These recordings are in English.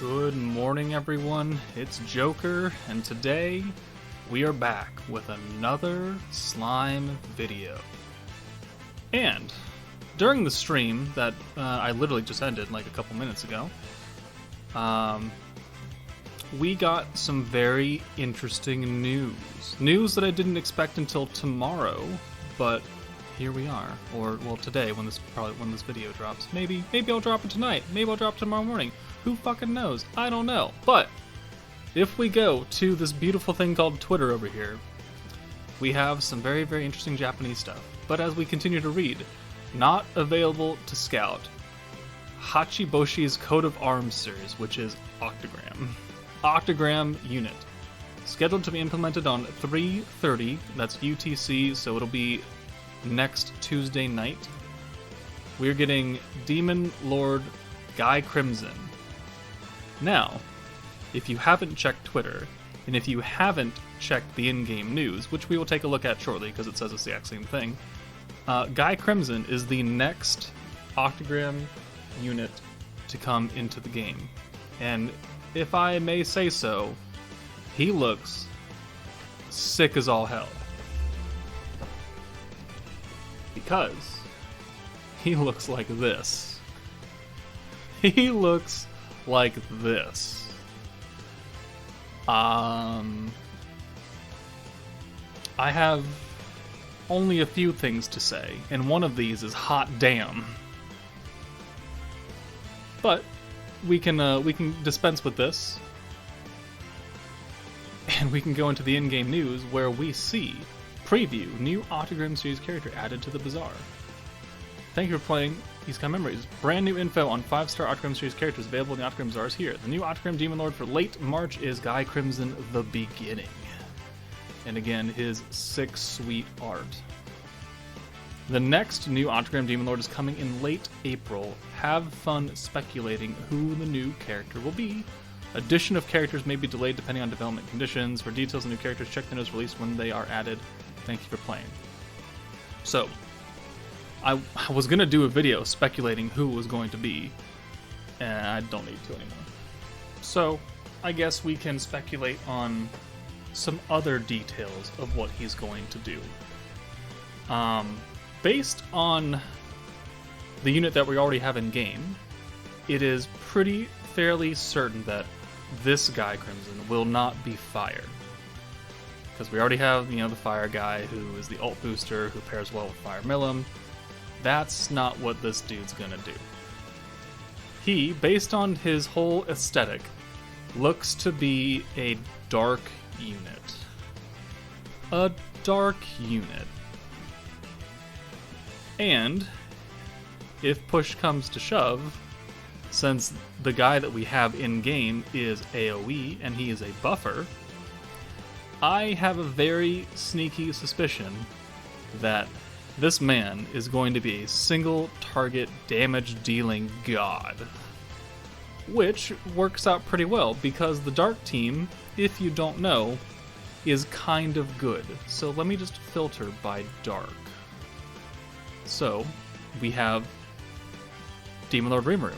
Good morning, everyone. It's Joker, and today we are back with another slime video. And during the stream that I literally just ended like a couple minutes ago, we got some very interesting news. News that I didn't expect until tomorrow, but here we are. Or, well, today, when this video drops. Maybe I'll drop it tonight. Maybe I'll drop it tomorrow morning. Who fucking knows? I don't know. But if we go to this beautiful thing called Twitter over here, we have some very, very interesting Japanese stuff. But as we continue to read, not available to scout, Hachiboshi's Coat of Arms series, which is Octagram. Octagram unit. Scheduled to be implemented on 3/30, that's UTC, so it'll be next Tuesday night. We're getting Demon Lord Guy Crimson. Now, if you haven't checked Twitter, and if you haven't checked the in-game news, which we will take a look at shortly because it says it's the exact same thing, Guy Crimson is the next Octagram unit to come into the game. And if I may say so, he looks sick as all hell. Because he looks like this. He looks like this. I have only a few things to say, and one of these is hot damn. But we can dispense with this, and we can go into the in-game news where we see preview new Octagram series character added to the bazaar. Thank you for playing Isekai Memories. Brand new info on 5-star Octagram series characters available in the Octagram bazaars here. The new Octagram Demon Lord for late March is Guy Crimson the Beginning. And again, his sick, sweet art. The next new Octagram Demon Lord is coming in late April. Have fun speculating who the new character will be. Addition of characters may be delayed depending on development conditions. For details on new characters, check the news release when they are added. Thank you for playing. So, I was going to do a video speculating who it was going to be, and I don't need to anymore. So, I guess we can speculate on some other details of what he's going to do. Based on the unit that we already have in game, it is fairly certain that this Guy Crimson will not be fire. Because we already have, the fire guy who is the ult booster, who pairs well with Fire Millum. That's not what this dude's gonna do. He, based on his whole aesthetic, looks to be a dark unit. A dark unit. And, if push comes to shove, since the guy that we have in-game is AoE and he is a buffer, I have a very sneaky suspicion that this man is going to be a single target damage dealing god. Which works out pretty well because the dark team, if you don't know, is kind of good. So let me just filter by dark. So we have Demon Lord Rimuru.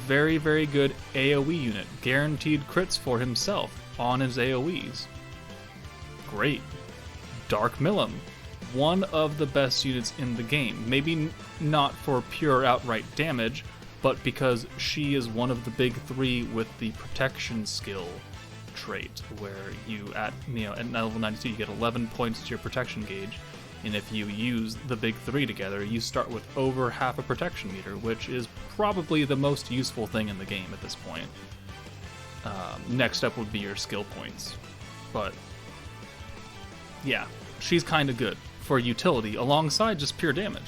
Very, very good AoE unit. Guaranteed crits for himself on his AoEs. Great. Dark Millum. One of the best units in the game. Maybe not for pure outright damage, but because she is one of the big three with the protection skill trait, where you at level 92 you get 11 points to your protection gauge. And if you use the big three together, you start with over half a protection meter, which is probably the most useful thing in the game at this point. Next up would be your skill points. But, yeah, she's kind of good for utility alongside just pure damage.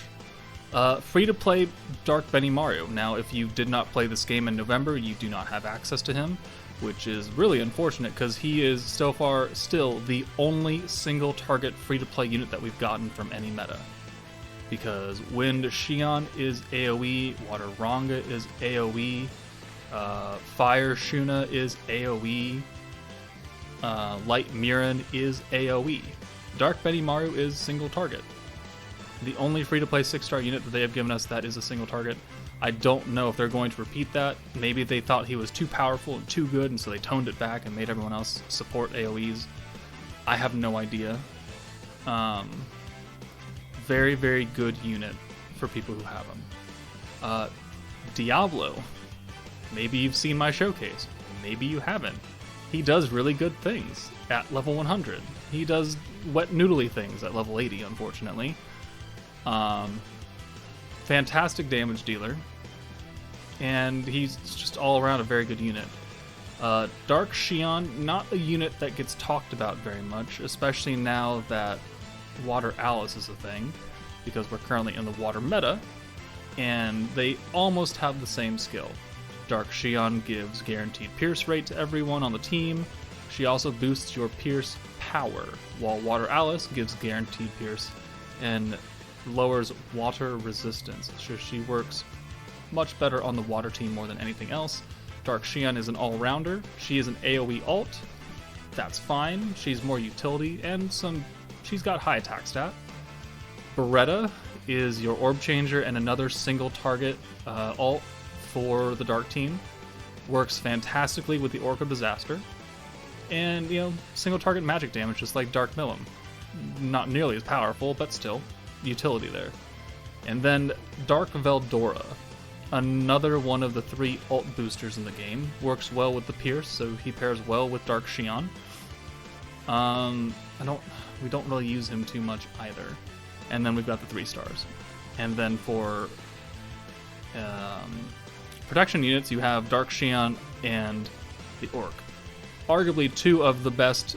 Free-to-play Dark Benimaru. Now, if you did not play this game in November, you do not have access to him, which is really unfortunate because he is so far still the only single target free-to-play unit that we've gotten from any meta. Because Wind Shion is AoE, Water Ranga is AoE, Fire Shuna is AoE, Light Miran is AoE. Dark Benimaru is single target. The only free-to-play 6-star unit that they have given us that is a single target. I don't know if they're going to repeat that. Maybe they thought he was too powerful and too good, and so they toned it back and made everyone else support AoEs. I have no idea. Very, very good unit for people who have him. Diablo. Maybe you've seen my showcase. Maybe you haven't. He does really good things at level 100. He does wet noodly things at level 80, unfortunately. Fantastic damage dealer. And he's just all around a very good unit. Dark Xion, not a unit that gets talked about very much, especially now that Water Alice is a thing, because we're currently in the water meta, and they almost have the same skill. Dark Xion gives guaranteed pierce rate to everyone on the team. She also boosts your pierce power, while Water Alice gives guaranteed pierce and lowers water resistance. So she works much better on the water team more than anything else. Dark Xion is an all-rounder. She is an AoE ult. That's fine. She's more utility, and she's got high attack stat. Beretta is your orb changer and another single target ult for the Dark team. Works fantastically with the Orc of Disaster. And, single target magic damage, just like Dark Millum. Not nearly as powerful, but still, utility there. And then Dark Veldora, another one of the 3 ult boosters in the game. Works well with the Pierce, so he pairs well with Dark Xion. We don't really use him too much either. And then we've got the 3 stars. And then for protection units, you have Dark Xion and the Orc. Arguably 2 of the best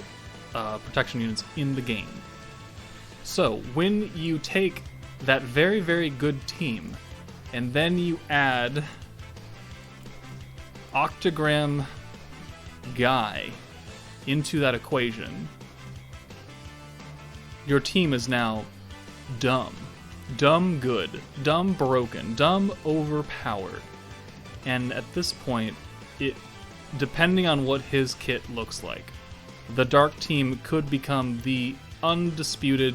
protection units in the game. So when you take that very, very good team, and then you add Octagram Guy into that equation, your team is now dumb. Dumb good. Dumb broken. Dumb overpowered. And at this point, depending on what his kit looks like, the Dark team could become the undisputed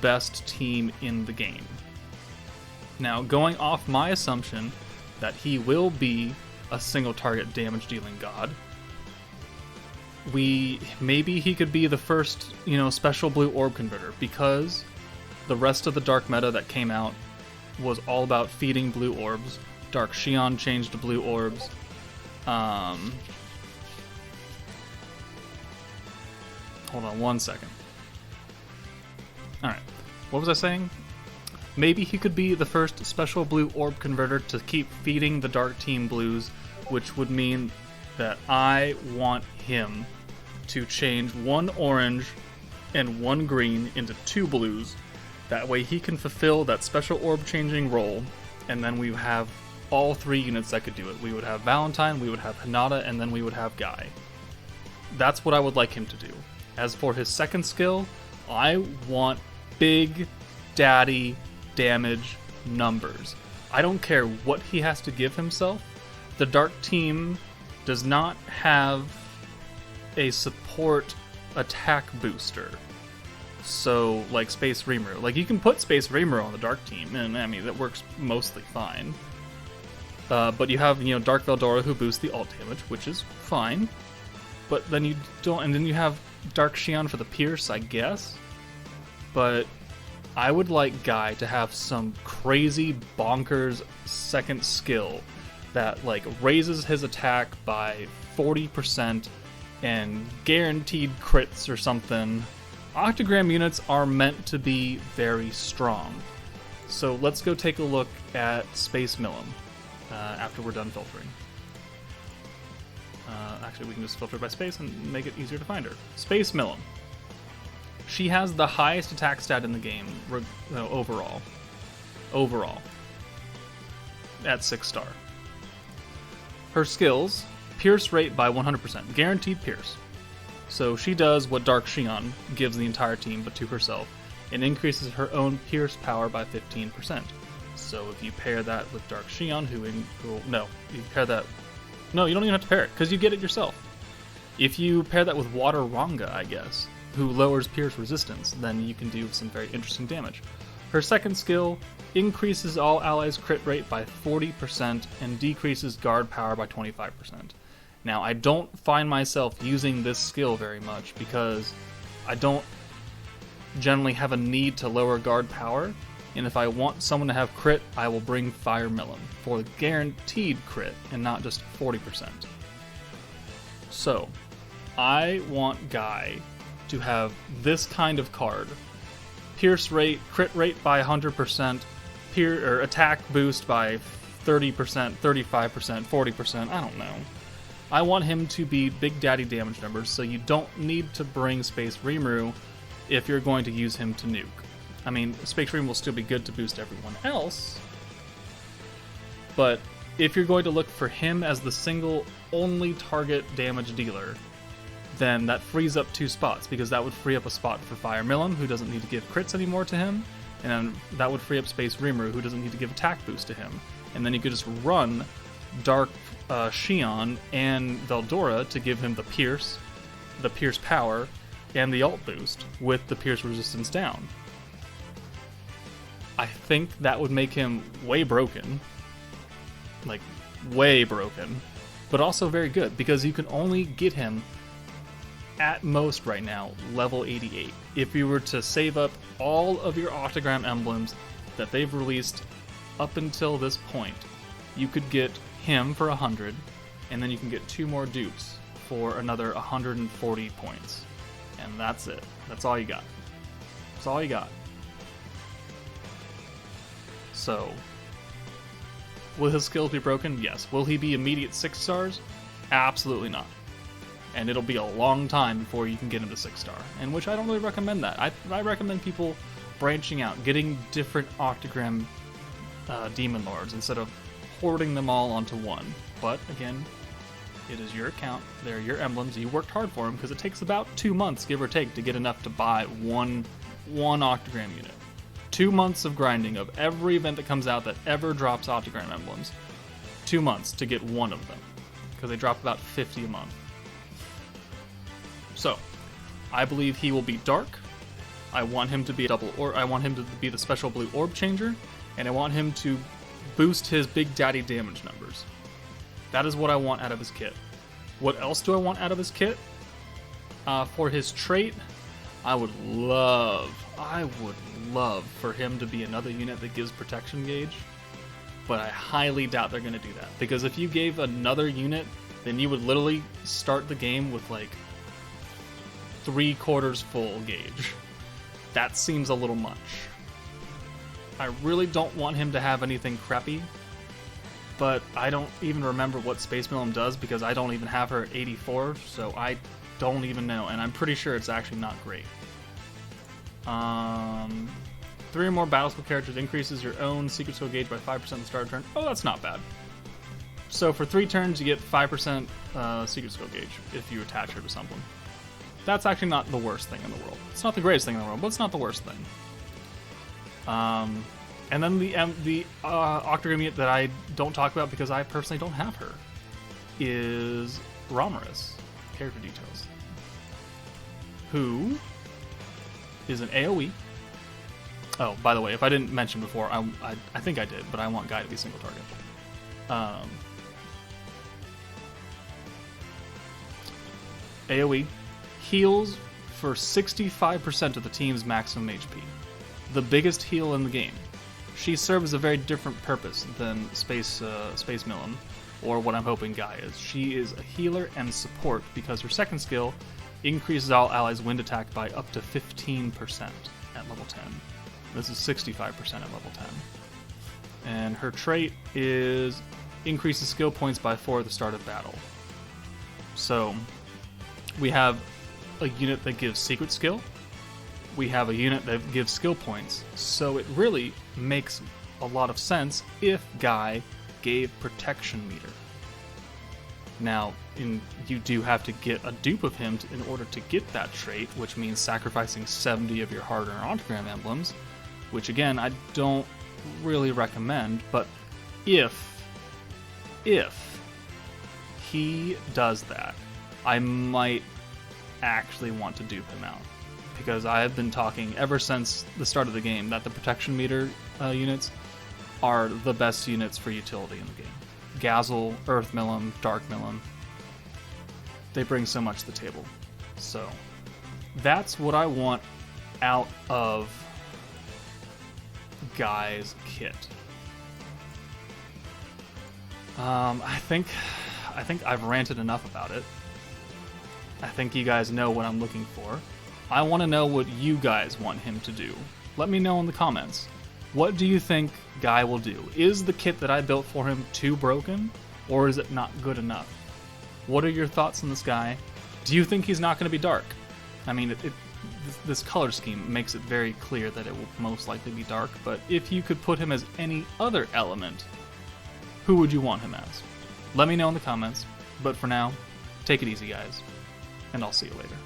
best team in the game. Now, going off my assumption that he will be a single target damage dealing god, maybe he could be the first, special blue orb converter, because the rest of the Dark meta that came out was all about feeding blue orbs. Dark Xion changed to blue orbs. Hold on one second. Alright, what was I saying? Maybe he could be the first special blue orb converter to keep feeding the Dark team blues, which would mean that I want him to change 1 orange and 1 green into 2 blues. That way he can fulfill that special orb changing role, and then we have all 3 units that could do it. We would have Valentine, we would have Hinata, and then we would have Guy. That's what I would like him to do. As for his second skill, I want big daddy damage numbers. I don't care what he has to give himself. The Dark team does not have a support attack booster. So, like Space Rimuru. Like, you can put Space Rimuru on the Dark team, and that works mostly fine. But you have, Dark Veldora who boosts the ult damage, which is fine. But then you don't, and then you have Dark Xion for the Pierce, I guess. But I would like Guy to have some crazy bonkers second skill that, raises his attack by 40% and guaranteed crits or something. Octagram units are meant to be very strong. So let's go take a look at Space Millum after we're done filtering. Actually, we can just filter by space and make it easier to find her. Space Millum. She has the highest attack stat in the game overall. Overall. At 6-star. Her skills, pierce rate by 100%. Guaranteed pierce. So she does what Dark Xion gives the entire team, but to herself, and increases her own pierce power by 15%. So if you pair that with Dark Xion, No, you don't even have to pair it, because you get it yourself. If you pair that with Water Ranga, I guess, who lowers pierce resistance, then you can do some very interesting damage. Her second skill increases all allies' crit rate by 40% and decreases guard power by 25%. Now, I don't find myself using this skill very much because I don't generally have a need to lower guard power, and if I want someone to have crit, I will bring Fire Melon for the guaranteed crit and not just 40%. So, I want Guy to have this kind of card. Pierce rate, crit rate by 100%, attack boost by 30%, 35%, 40%, I don't know. I want him to be Big Daddy damage numbers, so you don't need to bring Space Rimuru if you're going to use him to nuke. I mean, Space Rimuru will still be good to boost everyone else, but if you're going to look for him as the single only target damage dealer, then that frees up 2 spots, because that would free up a spot for Fire Melon, who doesn't need to give crits anymore to him, and that would free up Space Rimuru, who doesn't need to give attack boost to him. And then you could just run Dark Xion and Veldora to give him the Pierce power, and the ult boost with the Pierce resistance down. I think that would make him way broken. Like, way broken. But also very good, because you can only get him at most right now level 88. If you were to save up all of your Octagram emblems that they've released up until this point, you could get him for 100, and then you can get 2 more dupes for another 140 points. And that's it. That's all you got. That's all you got. So, will his skills be broken? Yes. Will he be immediate 6 stars? Absolutely not. And it'll be a long time before you can get him to 6 star, and which I don't really recommend that. I recommend people branching out, getting different Octagram Demon Lords instead of hoarding them all onto one. But again, it is your account, they're your emblems, you worked hard for them, because it takes about 2 months, give or take, to get enough to buy one Octagram unit. 2 months of grinding of every event that comes out that ever drops Octagram emblems. 2 months to get one of them, because they drop about 50 a month. So, I believe he will be Dark. I want him to be I want him to be the special blue orb changer, and I want him to boost his Big Daddy damage numbers. That is what I want out of his kit. What else do I want out of his kit? For his trait, I would love for him to be another unit that gives protection gauge, but I highly doubt they're going to do that, because if you gave another unit, then you would literally start the game with like 3/4 full gauge. That seems a little much. I really don't want him to have anything crappy, but I don't even remember what Space Melon does, because I don't even have her at 84, so I don't even know, and I'm pretty sure it's actually not great. 3 or more battle skill characters increases your own secret skill gauge by 5% at the start of turn. Oh, that's not bad. So for 3 turns, you get 5% secret skill gauge if you attach her to someone. That's actually not the worst thing in the world. It's not the greatest thing in the world, but it's not the worst thing. And then the Octagram unit that I don't talk about because I personally don't have her is Romaris, character details, who is an AoE. Oh, by the way, if I didn't mention before, I think I did, but I want Guy to be single target. AoE heals for 65% of the team's maximum HP. The biggest heal in the game. She serves a very different purpose than Space Melon, or what I'm hoping Guy is. She is a healer and support because her second skill increases all allies' wind attack by up to 15% at level 10. This is 65% at level 10. And her trait is increases skill points by 4 at the start of battle. So, we have a unit that gives secret skill. We have a unit that gives skill points. So it really makes a lot of sense if Guy gave protection meter. Now, you do have to get a dupe of him in order to get that trait, which means sacrificing 70 of your hard-earned Octagram emblems, which again, I don't really recommend, but if he does that, I might actually want to dupe him out, because I have been talking ever since the start of the game that the protection meter units are the best units for utility in the game. Gazel, Earth Milim, Dark Milim. They bring so much to the table. So that's what I want out of Guy's kit. I think I've ranted enough about it. I think you guys know what I'm looking for. I want to know what you guys want him to do. Let me know in the comments. What do you think Guy will do? Is the kit that I built for him too broken, or is it not good enough? What are your thoughts on this guy? Do you think he's not going to be dark? I mean, this color scheme makes it very clear that it will most likely be dark, but if you could put him as any other element, who would you want him as? Let me know in the comments, but for now, take it easy, guys, and I'll see you later.